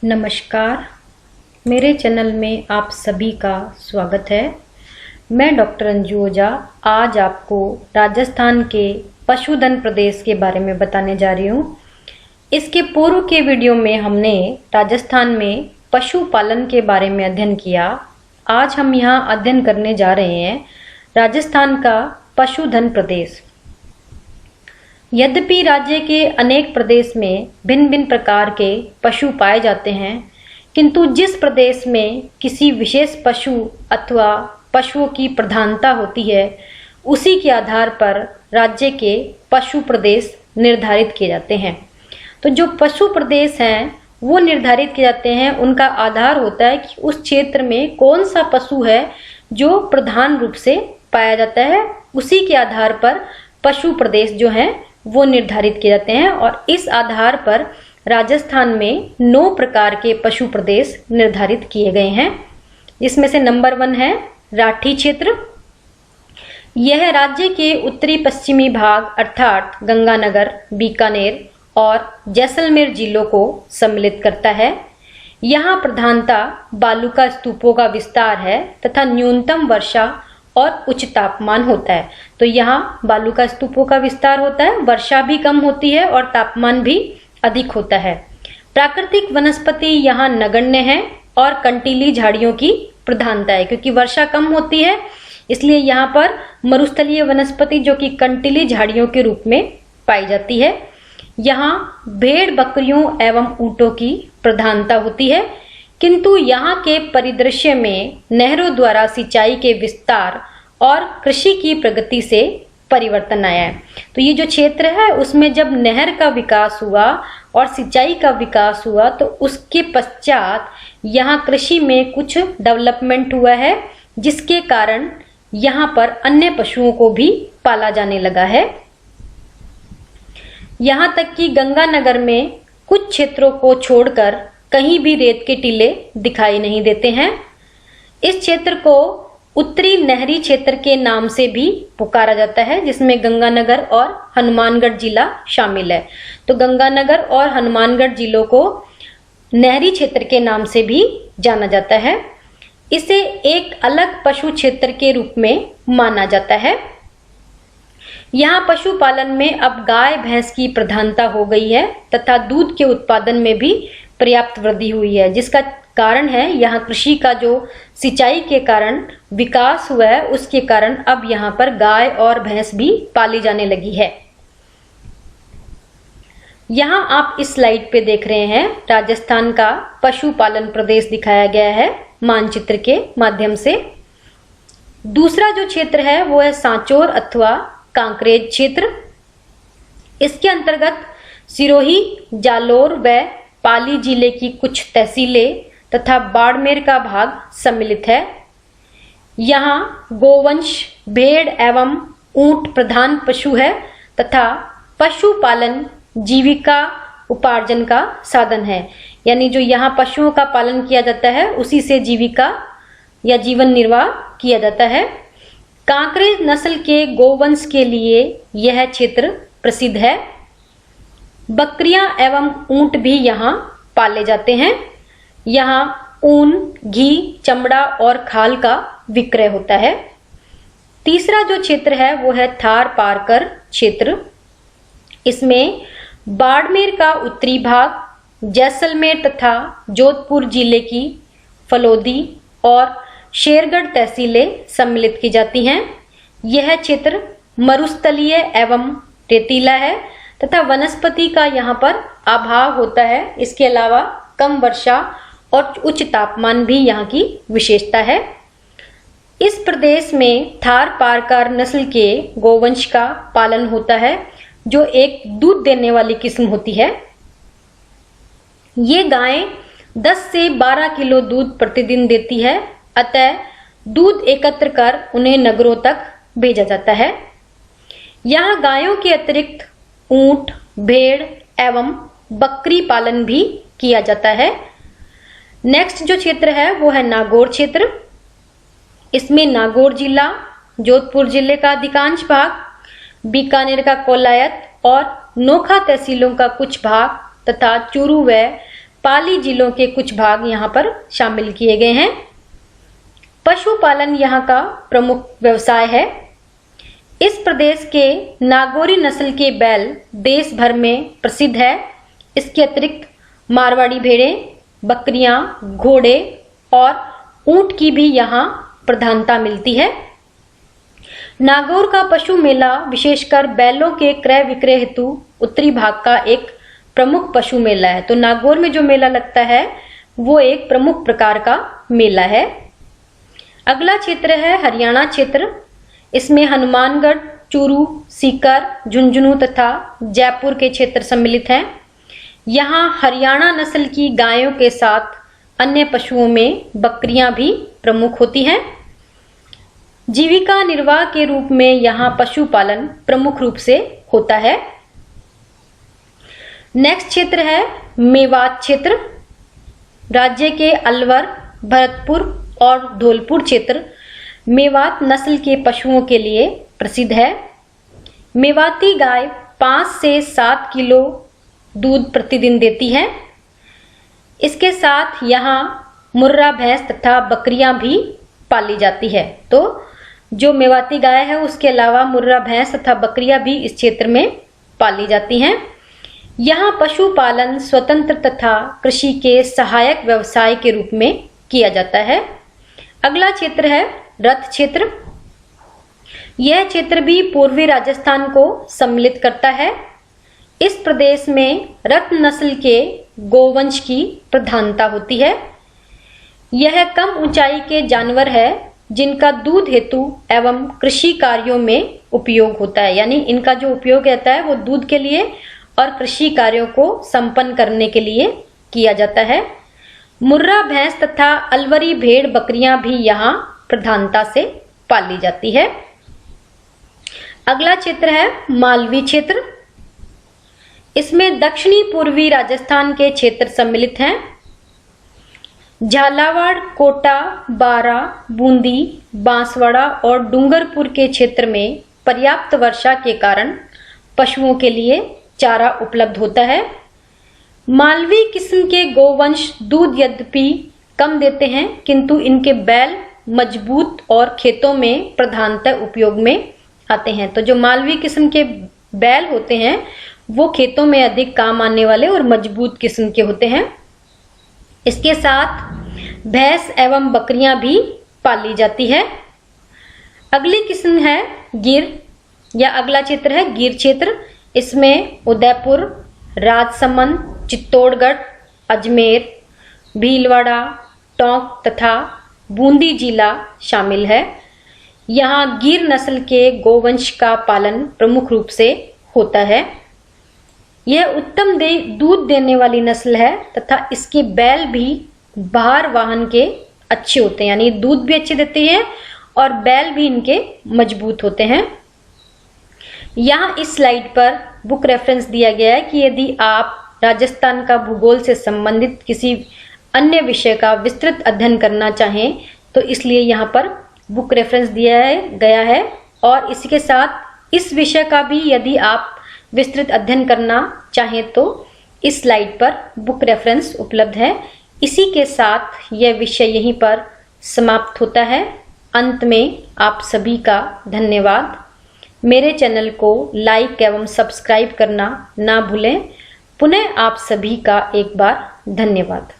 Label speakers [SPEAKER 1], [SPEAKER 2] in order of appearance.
[SPEAKER 1] नमस्कार, मेरे चैनल में आप सभी का स्वागत है। मैं डॉक्टर अंजू ओझा आज आपको राजस्थान के पशुधन प्रदेश के बारे में बताने जा रही हूँ। इसके पूर्व के वीडियो में हमने राजस्थान में पशुपालन के बारे में अध्ययन किया। आज हम यहाँ अध्ययन करने जा रहे हैं राजस्थान का पशुधन प्रदेश। यद्यपि राज्य के अनेक प्रदेश में भिन्न भिन्न प्रकार के पशु पाए जाते हैं, किंतु जिस प्रदेश में किसी विशेष पशु अथवा पशुओं की प्रधानता होती है, उसी के आधार पर राज्य के पशु प्रदेश निर्धारित किए जाते हैं। तो जो पशु प्रदेश हैं वो निर्धारित किए जाते हैं, उनका आधार होता है कि उस क्षेत्र में कौन सा पशु है जो प्रधान रूप से पाया जाता है। उसी के आधार पर पशु प्रदेश जो हैं वो निर्धारित किए जाते हैं और इस आधार पर राजस्थान में 9 प्रकार के पशु प्रदेश निर्धारित किए गए हैं। इसमें से नंबर 1 है राठी क्षेत्र। यह राज्य के उत्तरी पश्चिमी भाग अर्थात गंगानगर, बीकानेर और जैसलमेर जिलों को सम्मिलित करता है। यहाँ प्रधानता बालू का स्तूपों का विस्तार है तथा न्यूनतम वर्षा और उच्च तापमान होता है। तो यहाँ बालू का स्तूपों का विस्तार होता है, वर्षा भी कम होती है और तापमान भी अधिक होता है। प्राकृतिक वनस्पति यहाँ नगण्य है और कंटीली झाड़ियों की प्रधानता है। क्योंकि वर्षा कम होती है इसलिए यहाँ पर मरुस्थलीय वनस्पति जो कि कंटीली झाड़ियों के रूप में पाई जाती है। यहाँ भेड़, बकरियों एवं ऊँटों की प्रधानता होती है, किंतु यहाँ के परिदृश्य में नहरों द्वारा सिंचाई के विस्तार और कृषि की प्रगति से परिवर्तन आया है। तो ये जो क्षेत्र है उसमें जब नहर का विकास हुआ और सिंचाई का विकास हुआ तो उसके पश्चात यहाँ कृषि में कुछ डेवलपमेंट हुआ है, जिसके कारण यहाँ पर अन्य पशुओं को भी पाला जाने लगा है। यहाँ तक कि गंगानगर में कुछ क्षेत्रों को छोड़कर कहीं भी रेत के टीले दिखाई नहीं देते हैं। इस क्षेत्र को उत्तरी नहरी क्षेत्र के नाम से भी पुकारा जाता है, जिसमें गंगानगर और हनुमानगढ़ जिला शामिल है। तो गंगानगर और हनुमानगढ़ जिलों को नहरी क्षेत्र के नाम से भी जाना जाता है। इसे एक अलग पशु क्षेत्र के रूप में माना जाता है। यहाँ पशुपालन में अब गाय भैंस की प्रधानता हो गई है तथा दूध के उत्पादन में भी पर्याप्त वृद्धि हुई है, जिसका कारण है यहाँ कृषि का जो सिंचाई के कारण विकास हुआ है, उसके कारण अब यहाँ पर गाय और भैंस भी पाली जाने लगी है। यहाँ आप इस स्लाइड पे देख रहे हैं राजस्थान का पशुपालन प्रदेश दिखाया गया है मानचित्र के माध्यम से। दूसरा जो क्षेत्र है वो है सांचौर अथवा कांकरेज क्षेत्र। इसके अंतर्गत सिरोही, जालोर व पाली जिले की कुछ तहसीलें तथा बाड़मेर का भाग सम्मिलित है। यहाँ गोवंश, भेड़ एवं ऊंट प्रधान पशु है तथा पशुपालन जीविका उपार्जन का साधन है। यानी जो यहाँ पशुओं का पालन किया जाता है उसी से जीविका या जीवन निर्वाह किया जाता है। कांकरेज नस्ल के गोवंश के लिए यह क्षेत्र प्रसिद्ध है। बकरियां एवं ऊंट भी यहाँ पाले जाते हैं। यहाँ ऊन, घी, चमड़ा और खाल का विक्रय होता है। तीसरा जो क्षेत्र है वो है थार पारकर क्षेत्र। इसमें बाड़मेर का उत्तरी भाग, जैसलमेर तथा जोधपुर जिले की फलोदी और शेरगढ़ तहसीलें सम्मिलित की जाती हैं। यह क्षेत्र मरुस्थलीय एवं रेतीला है तथा वनस्पति का यहाँ पर अभाव होता है। इसके अलावा कम वर्षा और उच्च तापमान भी यहाँ की विशेषता है। इस प्रदेश में थार पारकर नस्ल के गोवंश का पालन होता है, जो एक दूध देने वाली किस्म होती है। ये गायें 10 से 12 किलो दूध प्रतिदिन देती है, अतः दूध एकत्र कर उन्हें नगरों तक भेजा जाता है। यहाँ गायों के अतिरिक्त ऊंट, भेड़ एवं बकरी पालन भी किया जाता है। नेक्स्ट जो क्षेत्र है वो है नागौर क्षेत्र। इसमें नागौर जिला, जोधपुर जिले का अधिकांश भाग, बीकानेर का कोलायत और नोखा तहसीलों का कुछ भाग तथा चूरू व पाली जिलों के कुछ भाग यहाँ पर शामिल किए गए हैं। पशुपालन यहाँ का प्रमुख व्यवसाय है। इस प्रदेश के नागौरी नस्ल के बैल देश भर में प्रसिद्ध है। इसके अतिरिक्त मारवाड़ी भेड़ें, बकरियां, घोड़े और ऊंट की भी यहाँ प्रधानता मिलती है। नागौर का पशु मेला विशेषकर बैलों के क्रय विक्रय हेतु उत्तरी भाग का एक प्रमुख पशु मेला है। तो नागौर में जो मेला लगता है वो एक प्रमुख प्रकार का मेला है। अगला क्षेत्र है हरियाणा क्षेत्र। इसमें हनुमानगढ़, चूरू, सीकर, झुंझुनू तथा जयपुर के क्षेत्र सम्मिलित हैं। यहाँ हरियाणा नस्ल की गायों के साथ अन्य पशुओं में बकरियां भी प्रमुख होती हैं। जीविका निर्वाह के रूप में यहाँ पशुपालन प्रमुख रूप से होता है। नेक्स्ट क्षेत्र है मेवात क्षेत्र। राज्य के अलवर, भरतपुर और धौलपुर क्षेत्र मेवात नस्ल के पशुओं के लिए प्रसिद्ध है। मेवाती गाय 5 से 7 किलो दूध प्रतिदिन देती है। इसके साथ यहाँ मुर्रा भैंस तथा बकरियां भी पाली जाती है। तो जो मेवाती गाय है उसके अलावा मुर्रा भैंस तथा बकरियां भी इस क्षेत्र में पाली जाती हैं। यहाँ पशुपालन स्वतंत्र तथा कृषि के सहायक व्यवसाय के रूप में किया जाता है। अगला क्षेत्र है रथ क्षेत्र। यह क्षेत्र भी पूर्वी राजस्थान को सम्मिलित करता है। इस प्रदेश में रथ नस्ल के गोवंश की प्रधानता होती है। यह कम ऊंचाई के जानवर है जिनका दूध हेतु एवं कृषि कार्यों में उपयोग होता है। यानी इनका जो उपयोग रहता है वो दूध के लिए और कृषि कार्यों को संपन्न करने के लिए किया जाता है। मुर्रा भैंस तथा अलवरी भेड़ बकरियां भी यहाँ प्रधानता से पाली जाती है। अगला क्षेत्र है मालवी क्षेत्र। इसमें दक्षिणी पूर्वी राजस्थान के क्षेत्र सम्मिलित हैं। झालावाड़, कोटा, बारा, बूंदी, बांसवाड़ा और डूंगरपुर के क्षेत्र में पर्याप्त वर्षा के कारण पशुओं के लिए चारा उपलब्ध होता है। मालवी किस्म के गोवंश दूध यद्यपि कम देते हैं किंतु इनके बैल मजबूत और खेतों में प्रधानतः उपयोग में आते हैं। तो जो मालवी किस्म के बैल होते हैं वो खेतों में अधिक काम आने वाले और मजबूत किस्म के होते हैं। इसके साथ भैंस एवं बकरियां भी पाली जाती है। अगली किस्म है गिर या अगला क्षेत्र है गिर क्षेत्र। इसमें उदयपुर, राजसमंद, चित्तौड़गढ़, अजमेर, भीलवाड़ा, टोंक तथा बूंदी जिला शामिल है। यहाँ गिर नस्ल के गोवंश का पालन प्रमुख रूप से होता है। यह उत्तम दूध देने वाली नस्ल है तथा इसके बैल भी भार वाहन के अच्छे होते हैं। यानी दूध भी अच्छे देते हैं और बैल भी इनके मजबूत होते हैं। यहाँ इस स्लाइड पर बुक रेफरेंस दिया गया है कि यदि आप राजस्थान का भूगोल से संबंधित किसी अन्य विषय का विस्तृत अध्ययन करना चाहें तो इसलिए यहाँ पर बुक रेफरेंस दिया गया है। और इसके साथ इस विषय का भी यदि आप विस्तृत अध्ययन करना चाहें तो इस स्लाइड पर बुक रेफरेंस उपलब्ध है। इसी के साथ यह विषय यहीं पर समाप्त होता है। अंत में आप सभी का धन्यवाद। मेरे चैनल को लाइक एवं सब्सक्राइब करना ना भूलें। पुनः आप सभी का एक बार धन्यवाद।